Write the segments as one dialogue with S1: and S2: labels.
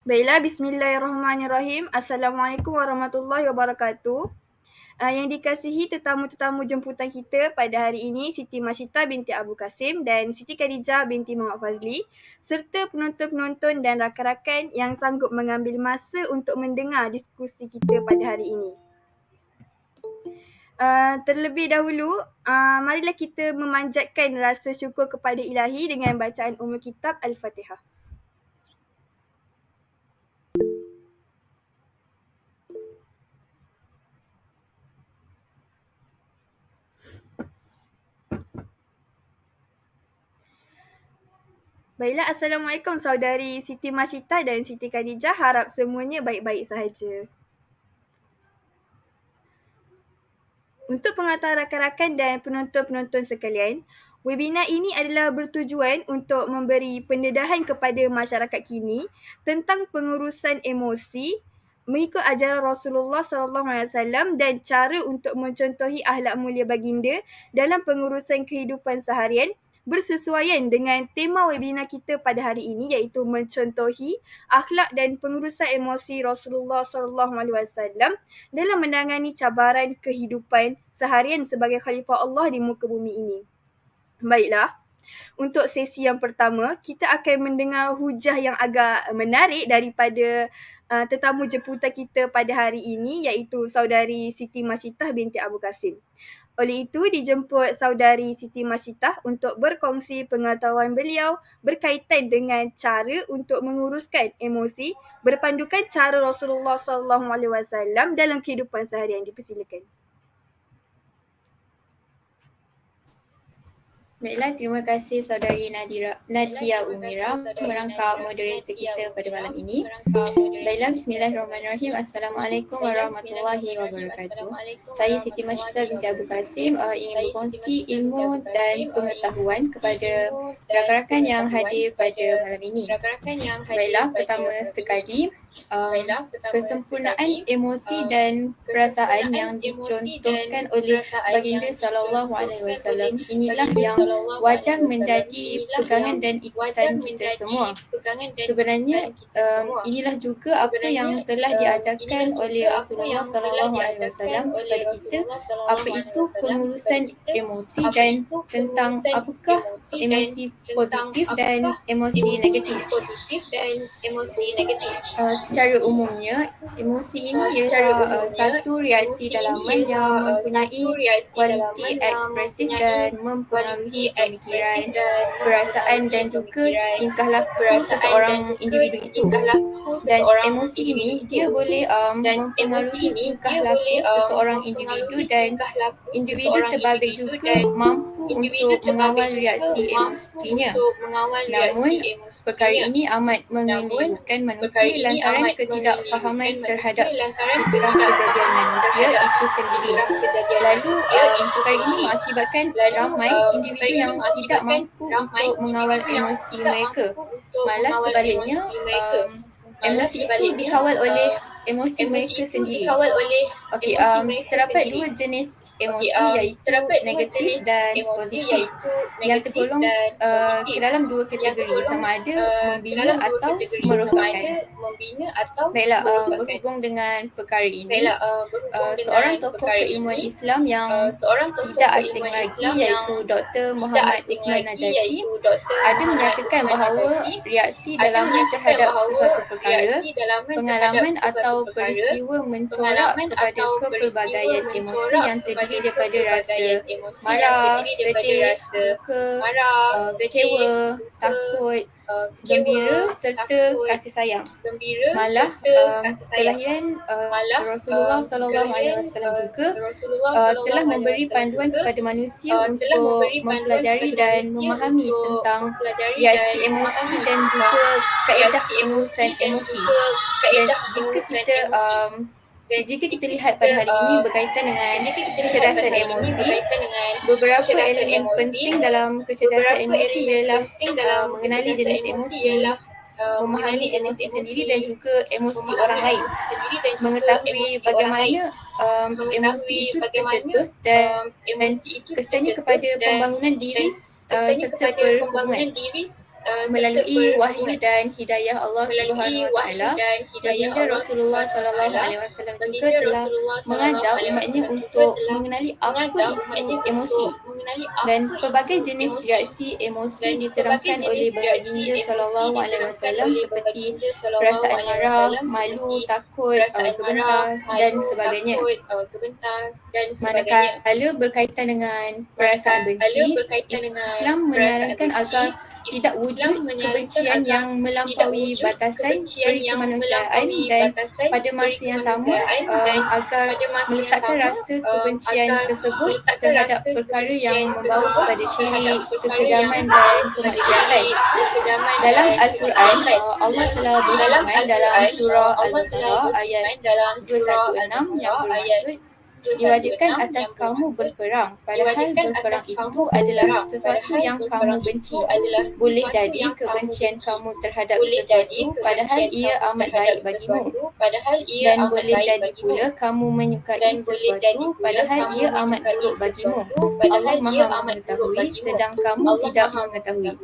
S1: Baiklah, bismillahirrahmanirrahim. Assalamualaikum warahmatullahi wabarakatuh. Yang dikasihi tetamu-tetamu jemputan kita pada hari ini, Siti Masyita binti Abu Kasim dan Siti Khadijah binti Muhammad Fazli, serta penonton-penonton dan rakan-rakan yang sanggup mengambil masa untuk mendengar diskusi kita pada hari ini. Terlebih dahulu, marilah kita memanjatkan rasa syukur kepada Ilahi dengan bacaan Ummul Kitab Al-Fatihah. Baiklah, Assalamualaikum saudari Siti Masyita dan Siti Khadijah. Harap semuanya baik-baik sahaja. Untuk pengetahuan rakan-rakan dan penonton-penonton sekalian, webinar ini adalah bertujuan untuk memberi pendedahan kepada masyarakat kini tentang pengurusan emosi mengikut ajaran Rasulullah SAW dan cara untuk mencontohi akhlak mulia baginda dalam pengurusan kehidupan seharian bersesuaian dengan tema webinar kita pada hari ini, iaitu mencontohi akhlak dan pengurusan emosi Rasulullah SAW dalam menangani cabaran kehidupan seharian sebagai khalifah Allah di muka bumi ini. Baiklah, untuk sesi yang pertama, kita akan mendengar hujah yang agak menarik daripada tetamu jemputan kita pada hari ini, iaitu saudari Siti Masyitah binti Abu Kasim. Oleh itu, dijemput saudari Siti Masyitah untuk berkongsi pengetahuan beliau berkaitan dengan cara untuk menguruskan emosi berpandukan cara Rasulullah SAW dalam kehidupan seharian. Dipersilakan.
S2: Baiklah, terima kasih saudari Nadia Umira merangkap moderator kita pada malam ini. Baiklah, bismillahirrahmanirrahim. Assalamualaikum warahmatullahi wabarakatuh. Saya Siti Masyita binti Abu Kasim ingin berkongsi ilmu dan pengetahuan kepada rakan-rakan yang hadir pada malam ini. Baiklah, pertama sekali, kesempurnaan emosi dan perasaan yang dicontohkan oleh baginda SAW inilah yang wajar menjadi pegangan dan ikutan kita semua. Sebenarnya inilah juga apa yang telah diajarkan oleh Rasulullah SAW kepada kita, apa itu pengurusan emosi dan tentang apakah emosi positif dan emosi negatif. Secara umumnya, emosi ini ialah satu reaksi dalaman yang mempunyai kualiti ekspresif dan mempengaruhi pemikiran, perasaan dan juga tingkah laku seseorang individu itu. Dan emosi ini dia boleh mempengaruhi tingkah laku seseorang individu dan individu terbabit juga mampu untuk mengawal reaksi emosinya. Namun, perkara ini amat menggelikan manusia lantaran ketidakfahaman terhadap fitrah kejadian manusia itu sendiri. Lalu, perkara ini mengakibatkan ramai individu yang tidak mampu untuk mengawal emosi mereka. Malah sebaliknya, emosi itu dikawal oleh emosi mereka sendiri. Okey, terdapat dua jenis emosi iaitu negatif dan positif yang tergolong ke dalam dua kategori, sama ada membina atau merosakkan. Baiklah, berhubung dengan perkara ini, seorang tokoh keilmuan Islam yang tidak asing lagi iaitu Dr. Muhammad Usman Najati ada menyatakan bahawa reaksi dalaman terhadap sesuatu perkara, pengalaman atau peristiwa mencorak kepada kepelbagaian emosi yang terdiri daripada rasa marah, sedih, suka, kecewa, takut, gembira serta kasih sayang. Malah kelahiran Rasulullah SAW juga telah memberi panduan kepada manusia untuk mempelajari dan memahami tentang reaksi emosi dan juga kaedah pengurusan emosi. Dan jika kita lihat pada hari ini berkaitan dengan kecerdasan emosi, beberapa elemen penting dalam kecerdasan emosi ialah mengenali jenis emosi, memahami emosi sendiri dan juga emosi orang lain, mengetahui bagaimana emosi itu tercetus dan kesannya kepada pembangunan diri serta perhubungan. melalui wahyu dan hidayah Allah Subhanahu Wa Taala. Baginda Rasulullah Sallallahu Alaihi Wasallam juga telah mengajar umatnya untuk mengenali apa itu emosi, dan pelbagai jenis reaksi emosi diterangkan oleh Baginda Sallallahu Alaihi Wasallam seperti perasaan marah, malu, takut, gemetar dan sebagainya. Manakala berkaitan dengan perasaan benci, Islam menyarankan agar tidak wujud kebencian yang melampaui batasan kemanusiaan, dan pada masa yang sama agar meletakkan rasa kebencian tersebut terhadap perkara yang membawa kepada syirik, kekejaman dan kemaksiatan. Dalam Al-Quran, Allah telah berfirman dalam surah Al-Baqarah ayat 216 yang bermaksud, diwajibkan atas kamu berperang, padahal berperang itu adalah sesuatu yang kamu benci. Boleh jadi kebencian kamu terhadap sesuatu padahal ia amat baik bagimu, dan boleh jadi pula kamu menyukai sesuatu padahal ia amat buruk bagimu. Allah Maha mengetahui sedang kamu tidak mengetahui.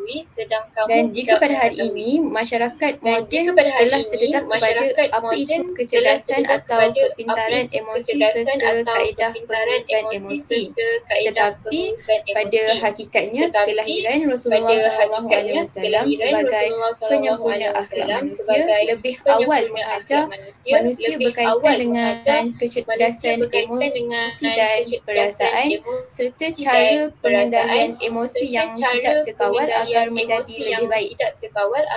S2: Dan jika pada hari ini masyarakat moden telah terdedah kepada apa itu kecerdasan atau kepintaran emosi serta kaedah pengurusan emosi, tetapi pada hakikatnya kelahiran Rasulullah SAW sebagai penyempurna akhlak manusia lebih awal mengajar manusia berkaitan dengan kecerdasan emosi dan perasaan serta cara pengendalian emosi yang tidak terkawal agar menjadi lebih baik.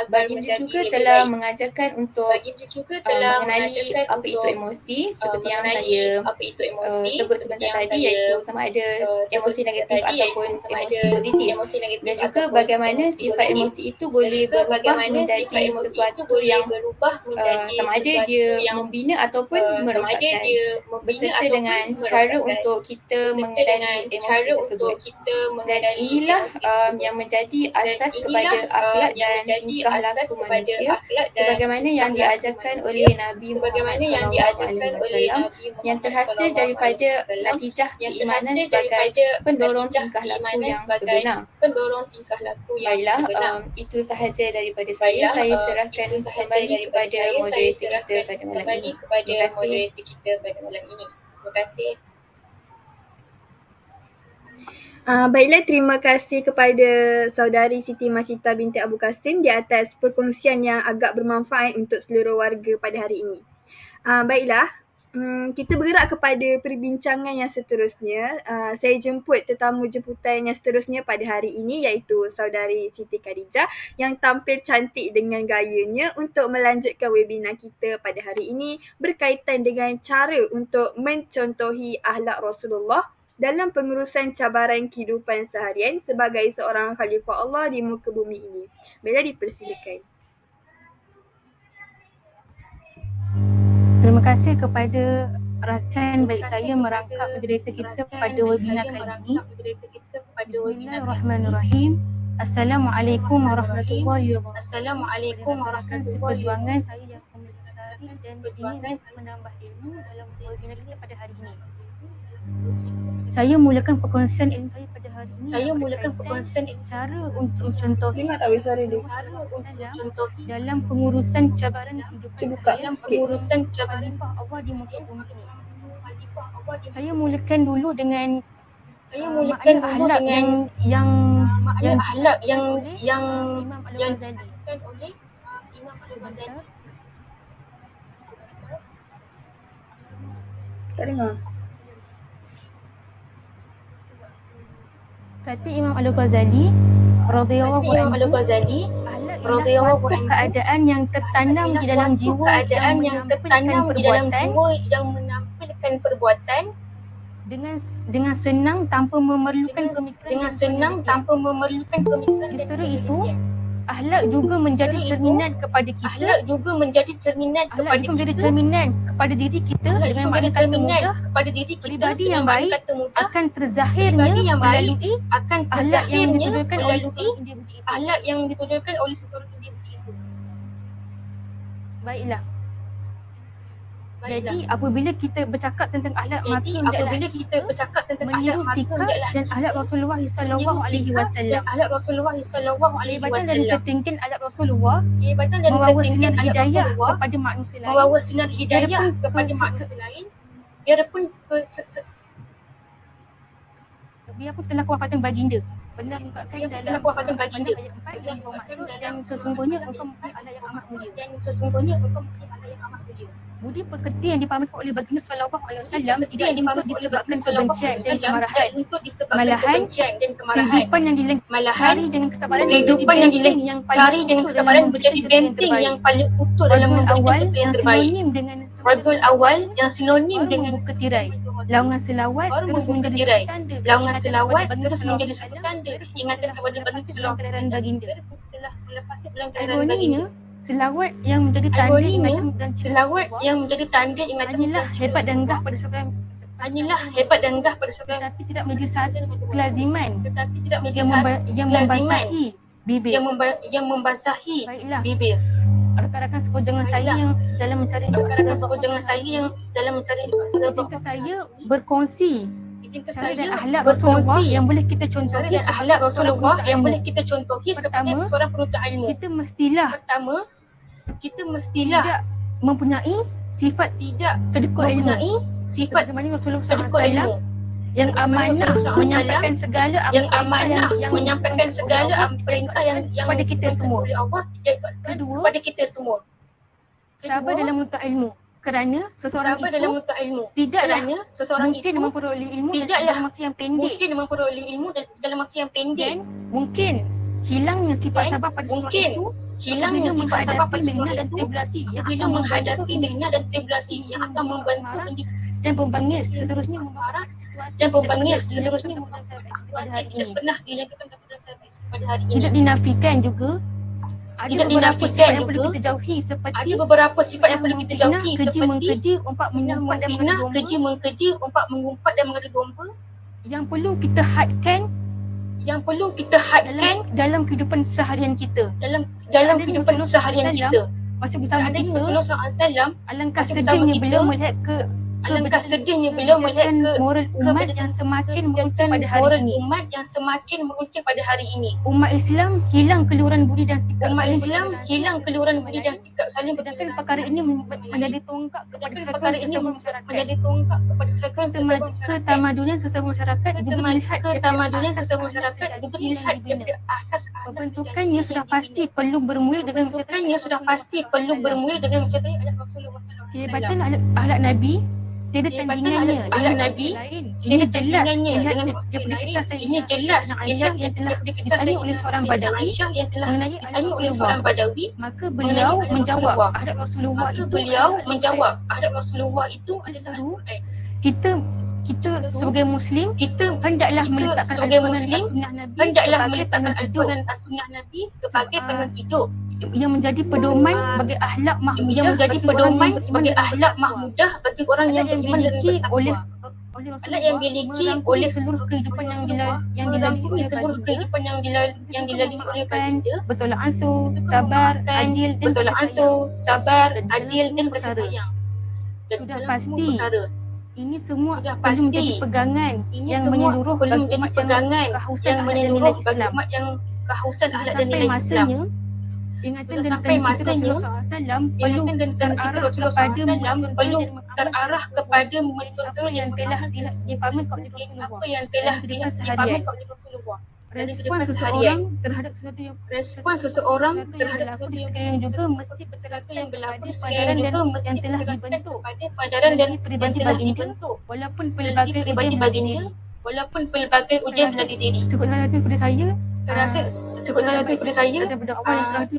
S2: Baginda juga telah mengajarkan untuk mengenali apa itu emosi, seperti yang saya sebut sebentar tadi, iaitu sama ada emosi negatif ataupun emosi positif, dan juga bagaimana sifat emosi itu boleh berubah menjadi sesuatu yang sama ada dia membina ataupun merosakkan, beserta dengan cara untuk kita mengendali emosi tersebut. Dan inilah yang menjadi asas kepada akhlak dan tingkah laku manusia sebagaimana yang diajarkan oleh Nabi Muhammad SAW, yang terhasil daripada natijah keimanan sebagai pendorong tingkah laku yang sebenar. Baiklah, itu sahaja daripada saya. Saya serahkan kembali kepada moderator kita pada malam ini. Terima kasih.
S1: Baiklah, terima kasih kepada saudari Siti Masyita binti Abu Kasim di atas perkongsian yang agak bermanfaat untuk seluruh warga pada hari ini. Baiklah, kita bergerak kepada perbincangan yang seterusnya. Saya jemput tetamu jemputan yang seterusnya pada hari ini, iaitu saudari Siti Khadijah yang tampil cantik dengan gayanya untuk melanjutkan webinar kita pada hari ini berkaitan dengan cara untuk mencontohi akhlak Rasulullah dalam pengurusan cabaran kehidupan seharian sebagai seorang khalifah Allah di muka bumi ini. Baiklah, dipersilakan.
S3: Terima kasih kepada rakan baik saya merangkap moderator kita pada webinar kali ini. Bismillahirrahmanirrahim. Assalamualaikum warahmatullahi wabarakatuh. Assalamualaikum warahmatullahi wabarakatuh. Saya yang membesari dan ingin menambah ilmu dalam webinar kita pada hari ini. Saya mulakan perkongsian ilmu saya pada hari ini. Cara untuk mencontohi dalam pengurusan cabaran kehidupan khalifah Allah di muka bumi ini. Saya mulakan dulu dengan akhlak yang disebutkan oleh Imam Al-Ghazali.
S1: Tak dengar.
S3: Kata Imam Al-Ghazali radhiyallahu anhu, satu keadaan yang tertanam di dalam jiwa yang menampilkan perbuatan dengan senang tanpa memerlukan pemikiran. Justru itu, akhlak juga menjadi cerminan kepada kita. Akhlak juga menjadi cerminan kepada diri kita, dengan makna kata mudah, peribadi yang baik akan terzahirnya melalui akhlak yang ditunjukkan oleh seseorang individu itu. Baiklah. Jadi apabila kita bercakap tentang akhlak, maka hendaklah kita meniru sikap dan akhlak Rasulullah sallallahu alaihi wasallam. Kehebatan dan ketinggian akhlak Rasulullah membawa sinar hidayah kepada manusia lain. Biarpun biar pun setelah kewafatan baginda. Benar mengungkapkan dalam ayat 4 yang bermaksud dan sesungguhnya engkau mempunyai akhlak yang amat mulia. Budi pekerti yang dipamerkan oleh baginda sallallahu alaihi wasallam tidak untuk disebabkan kebencian dan kemarahan. Malahan kehidupan yang dilengkari dengan kesabaran menjadi benteng yang paling utuh dalam membangun yang sinonim dengan Rabiul Awal yang sinonim dengan buka tirai. Laungan selawat terus menjadi satu tanda ingatan kepada baginda sallallahu alaihi wasallam. Setelah melepasi pelanggaran baginda, selawat yang menjadi tanda ingatan dan ingatan hanyalah hebat dan gah pada seorang tetapi tidak menjadi satu kelaziman yang membasahi bibir. Baiklah. Rakan-rakan seperjuangan saya yang dalam mencari izinkan saya berkongsi cara dan akhlak Rasulullah yang boleh kita contohi sebagai seorang penuntut ilmu. Kita mestilah tidak mempunyai sifat kedekut ilmu. Sebagaimana Rasulullah SAW yang amanah menyampaikan segala perintah yang kepada kita semua. Kedua, sabar dalam menuntut ilmu. Kerana seseorang itu tidaklah mungkin memperoleh ilmu dalam masa yang pendek. Dan mungkin hilangnya sifat sabar pada seseorang itu hilangnya sifat sabar pada seseorang dan tribulasi yang akan membantu dan pembangkit seterusnya membawa situasi pada hari ini. Tidak dinafikan juga ada beberapa sifat yang perlu kita jauhi seperti keji mengkeji, umpat mengumpat dan mengadu domba yang perlu kita hadkan dalam kehidupan seharian kita. Masa bersama kita, alangkah sedihnya beliau melihat moral umat yang semakin meruncing pada hari ini. Umat Islam hilang keluhuran budi dan sikap saling sedangkan perkara ini menjadi tonggak kepada ketamadunan sesama masyarakat dilihat daripada asas pembentukannya sudah pasti perlu bermula dengan kehebatan akhlak Nabi. Tiada tandingannya dengan lain. Ini jelas daripada kisah Aisyah yang telah ditanya oleh seorang Badawi mengenai akhlak Rasulullah. Maka beliau menjawab akhlak Rasulullah itu adalah kita sebagai Muslim hendaklah meletakkan alquran as-sunnah Nabi sebagai panduan hidup yang menjadi pedoman sebagai akhlak mahmudah bagi orang yang beriman dan bertakwa. Akhlak yang dimiliki oleh seluruh kehidupan yang dilalui oleh baginda, bertolak ansur, sabar, adil dan kasih sayang. Sudah pasti ini semua perlu menjadi pegangan yang menyeluruh bagi umat yang kehausan akhlak dan nilai Islam. Ingatan dan tanda Rasulullah SAW perlu terarah kepada mencontoh yang telah dipamerkan oleh Rasulullah. Respon seseorang terhadap sesuatu yang berlaku di sekeliling juga mesti bersesuaian yang berlaku di sekeliling juga yang telah dibentuk dari peribadi baginda walaupun pelbagai ujian telah didiri. Cukuplah itu kepada saya. Saya rasa daripada awal yang kurang itu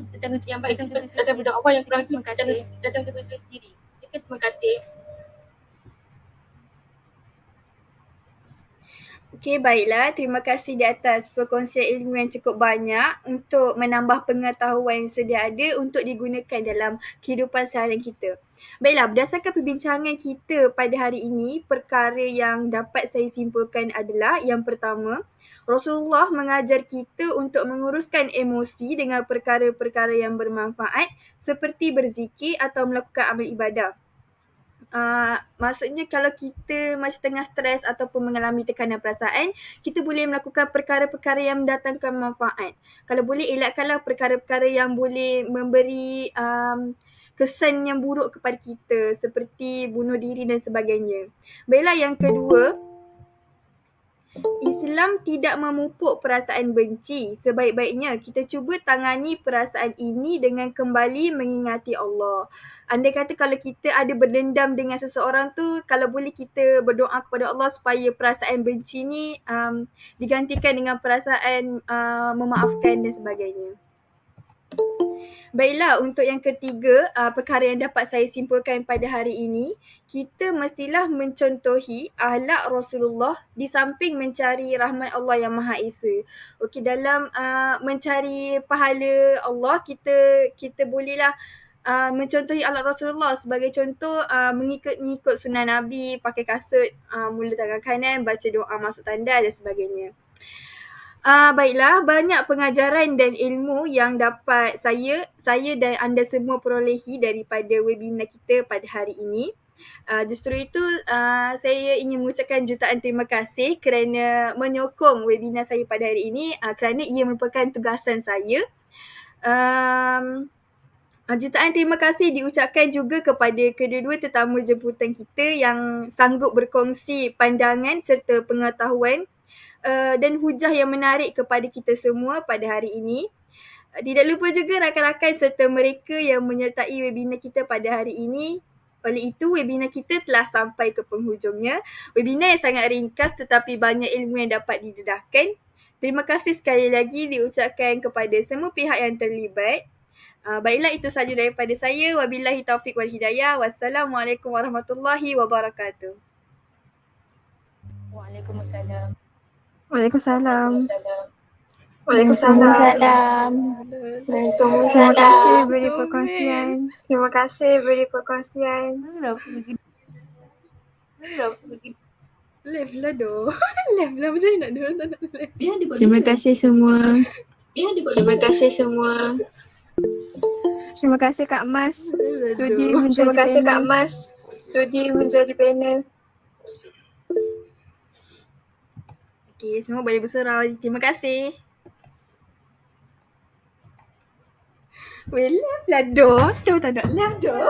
S3: daripada awal yang kurang itu datang daripada saya sendiri. Sekian, terima kasih.
S1: Okey, baiklah. Terima kasih di atas perkongsian ilmu yang cukup banyak untuk menambah pengetahuan yang sedia ada untuk digunakan dalam kehidupan seharian kita. Baiklah, berdasarkan perbincangan kita pada hari ini, perkara yang dapat saya simpulkan adalah yang pertama, Rasulullah mengajar kita untuk menguruskan emosi dengan perkara-perkara yang bermanfaat seperti berzikir atau melakukan amal ibadah. Maksudnya kalau kita macam tengah stres ataupun mengalami tekanan perasaan, kita boleh melakukan perkara-perkara yang mendatangkan manfaat. Kalau boleh elakkanlah perkara-perkara yang boleh memberi kesan yang buruk kepada kita seperti bunuh diri dan sebagainya. Baiklah, yang kedua, Islam tidak memupuk perasaan benci. Sebaik-baiknya kita cuba tangani perasaan ini dengan kembali mengingati Allah. Andai kata kalau kita ada berdendam dengan seseorang tu, kalau boleh kita berdoa kepada Allah supaya perasaan benci ni digantikan dengan perasaan memaafkan dan sebagainya. Baiklah, untuk yang ketiga, perkara yang dapat saya simpulkan pada hari ini, kita mestilah mencontohi akhlak Rasulullah di samping mencari rahmat Allah yang Maha Esa. Okey, dalam mencari pahala Allah, kita bolehlah mencontohi akhlak Rasulullah. Sebagai contoh, mengikut sunnah Nabi, pakai kasut mula tangan kanan, baca doa masuk tanda dan sebagainya. Baiklah, banyak pengajaran dan ilmu yang dapat saya dan anda semua perolehi daripada webinar kita pada hari ini. Justru itu saya ingin mengucapkan jutaan terima kasih kerana menyokong webinar saya pada hari ini kerana ia merupakan tugasan saya. Jutaan terima kasih diucapkan juga kepada kedua-dua tetamu jemputan kita yang sanggup berkongsi pandangan serta pengetahuan dan hujah yang menarik kepada kita semua pada hari ini. Tidak lupa juga rakan-rakan serta mereka yang menyertai webinar kita pada hari ini. Oleh itu, webinar kita telah sampai ke penghujungnya. Webinar yang sangat ringkas tetapi banyak ilmu yang dapat didedahkan. Terima kasih sekali lagi diucapkan kepada semua pihak yang terlibat. Baiklah, itu sahaja daripada saya. Wabillahi taufiq wal hidayah. Wassalamualaikum warahmatullahi wabarakatuh.
S3: Waalaikumsalam.
S4: Waalaikumsalam.
S2: Waalaikumsalam.
S4: Terima kasih beri perkongsian. Terima kasih beri perkongsian.
S1: Live lah doh. Live lah, macam mana nak dorang tak nak live.
S4: Terima kasih semua.
S2: Terima kasih semua.
S4: Terima kasih Kak Mas sudi menjadi
S2: Terima kasih Kak
S4: panel.
S2: Mas sudi menjadi panel.
S1: Okey, semua boleh bersurau. Terima kasih. Well, live lah doh. Sudah tak nak live doh.